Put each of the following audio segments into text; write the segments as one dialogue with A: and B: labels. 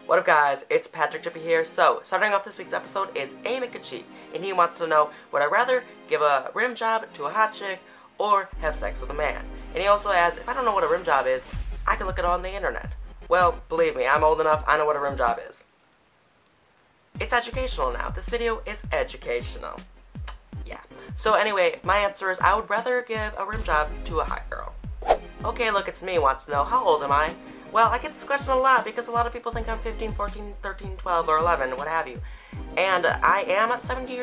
A: What up guys, it's PTrippy here. So, starting off this week's episode is A McAchee, and he wants to know, would I rather give a rim job to a hot chick or have sex with a man? And he also adds, if I don't know what a rim job is, I can look it on the internet. Well, believe me, I'm old enough, I know what a rim job is. It's educational now. This video is educational. Yeah. So anyway, my answer is I would rather give a rim job to a hot girl. Okay, look, it's me wants to know, how old am I? Well, I get this question a lot because a lot of people think I'm 15, 14, 13, 12, or 11, what have you. And I am 17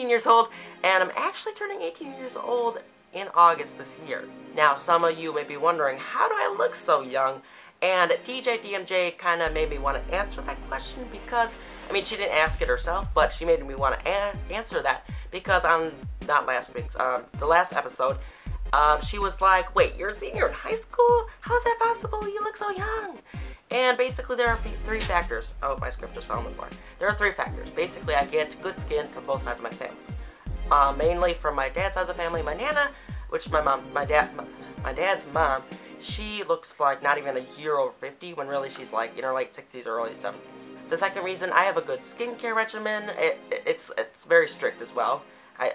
A: years old, and I'm actually turning 18 years old in August this year. Now, some of you may be wondering, how do I look so young? And DJ DMJ kind of made me want to answer that question because, I mean, she didn't ask it herself, but she made me want to answer that because on, not last week's, the last episode, she was like, wait, you're a senior in high school? How is that possible? You look so young. And basically there are three factors. Oh, my script just fell on the floor. There are three factors. Basically, I get good skin from both sides of my family. Mainly from my dad's side of the family. My nana, which my dad's mom, she looks like not even a year over 50 when really she's like in her late 60s or early 70s. The second reason, I have a good skincare regimen. It's very strict as well.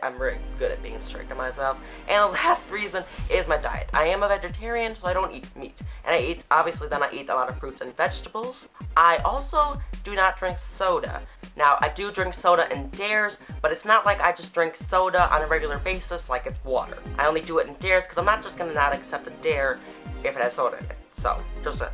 A: I'm very good at being strict on myself. And the last reason is my diet. I am a vegetarian, so I don't eat meat. And I eat a lot of fruits and vegetables. I also do not drink soda. Now, I do drink soda in dares, but it's not like I just drink soda on a regular basis like it's water. I only do it in dares because I'm not just going to not accept a dare if it has soda in it. So, just to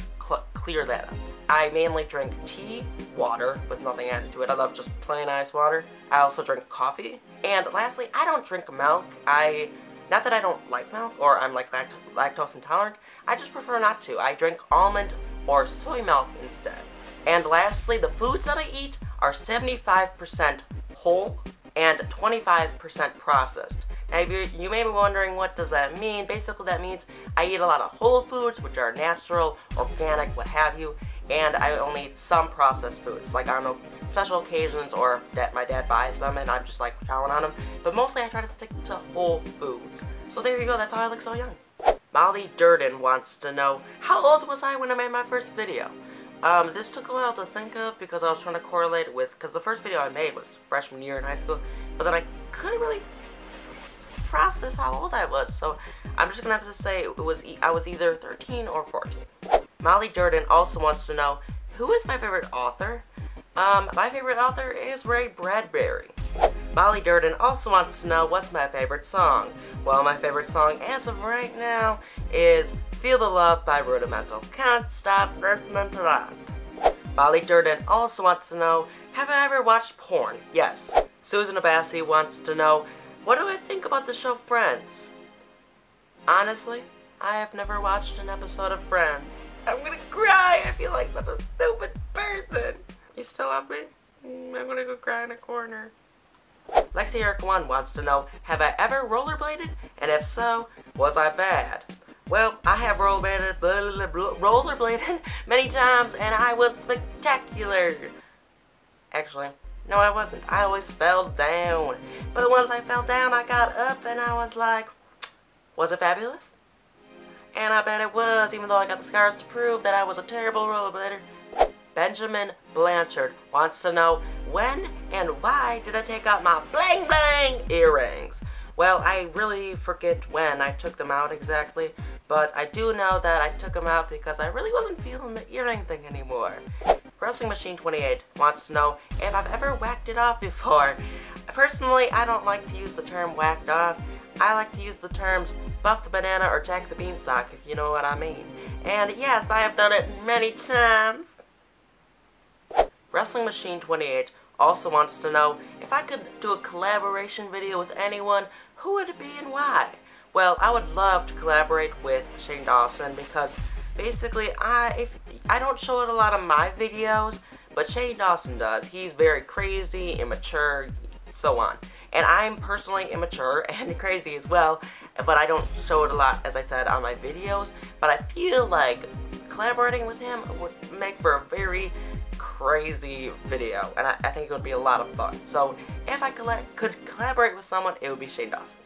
A: clear that up. I mainly drink tea, water, with nothing added to it. I love just plain ice water. I also drink coffee. And lastly, I don't drink milk. Not that I don't like milk, or I'm like lactose intolerant. I just prefer not to. I drink almond or soy milk instead. And lastly, the foods that I eat are 75% whole and 25% processed. Now, you may be wondering, what does that mean? Basically, that means I eat a lot of whole foods, which are natural, organic, what have you, and I only eat some processed foods, like on special occasions or that my dad buys them and I'm just like chowing on them. But mostly I try to stick to whole foods. So there you go, that's how I look so young. Molly Durden wants to know, how old was I when I made my first video? This took a while to think of because I was trying to correlate it with, because the first video I made was freshman year in high school, but then I couldn't really process how old I was, so I'm just gonna have to say I was either 13 or 14. Molly Durden also wants to know, who is my favorite author? My favorite author is Ray Bradbury. Molly Durden also wants to know, what's my favorite song? Well, my favorite song as of right now is Feel the Love by Rudimental. Can't stop listening to that. Molly Durden also wants to know, have I ever watched porn? Yes. Susan Abassi wants to know, what do I think about the show Friends? Honestly, I have never watched an episode of Friends. I'm gonna cry, I feel like such a stupid person. You still love me? I'm gonna go cry in a corner. Lexi Eric 1 wants to know, have I ever rollerbladed? And if so, was I bad? Well, I have rollerbladed many times and I was spectacular. Actually, no I wasn't. I always fell down. But once I fell down, I got up and I was like, was it fabulous? And I bet it was, even though I got the scars to prove that I was a terrible rollerblader. Benjamin Blanchard wants to know, when and why did I take out my bling bling earrings? Well, I really forget when I took them out exactly, but I do know that I took them out because I really wasn't feeling the earring thing anymore. Wrestling Machine 28 wants to know if I've ever whacked it off before. Personally, I don't like to use the term whacked off. I like to use the terms Buff the Banana or Jack the Beanstalk, if you know what I mean. And yes, I have done it many times. Wrestling Machine 28 also wants to know, if I could do a collaboration video with anyone, who would it be and why? Well, I would love to collaborate with Shane Dawson because basically I don't show it a lot of my videos, but Shane Dawson does. He's very crazy, immature, so on. And I'm personally immature and crazy as well, but I don't show it a lot, as I said, on my videos. But I feel like collaborating with him would make for a very crazy video, and I think it would be a lot of fun. So if I could collaborate with someone, it would be Shane Dawson.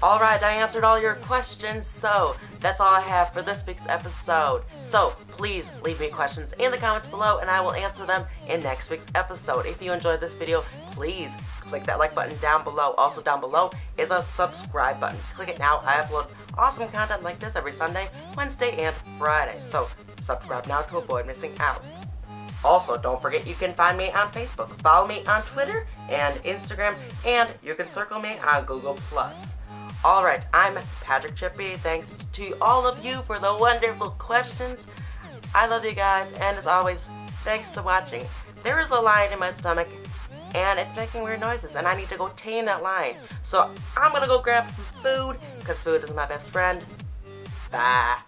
A: Alright, I answered all your questions, so that's all I have for this week's episode. So please leave me questions in the comments below and I will answer them in next week's episode. If you enjoyed this video, please click that like button down below. Also down below is a subscribe button. Click it now. I upload awesome content like this every Sunday, Wednesday, and Friday. So subscribe now to avoid missing out. Also, don't forget you can find me on Facebook, follow me on Twitter and Instagram, and you can circle me on Google+. Alright, I'm PTrippy. Thanks to all of you for the wonderful questions. I love you guys, and as always, thanks for watching. There is a lion in my stomach, and it's making weird noises, and I need to go tame that lion. So I'm gonna go grab some food, because food is my best friend. Bye.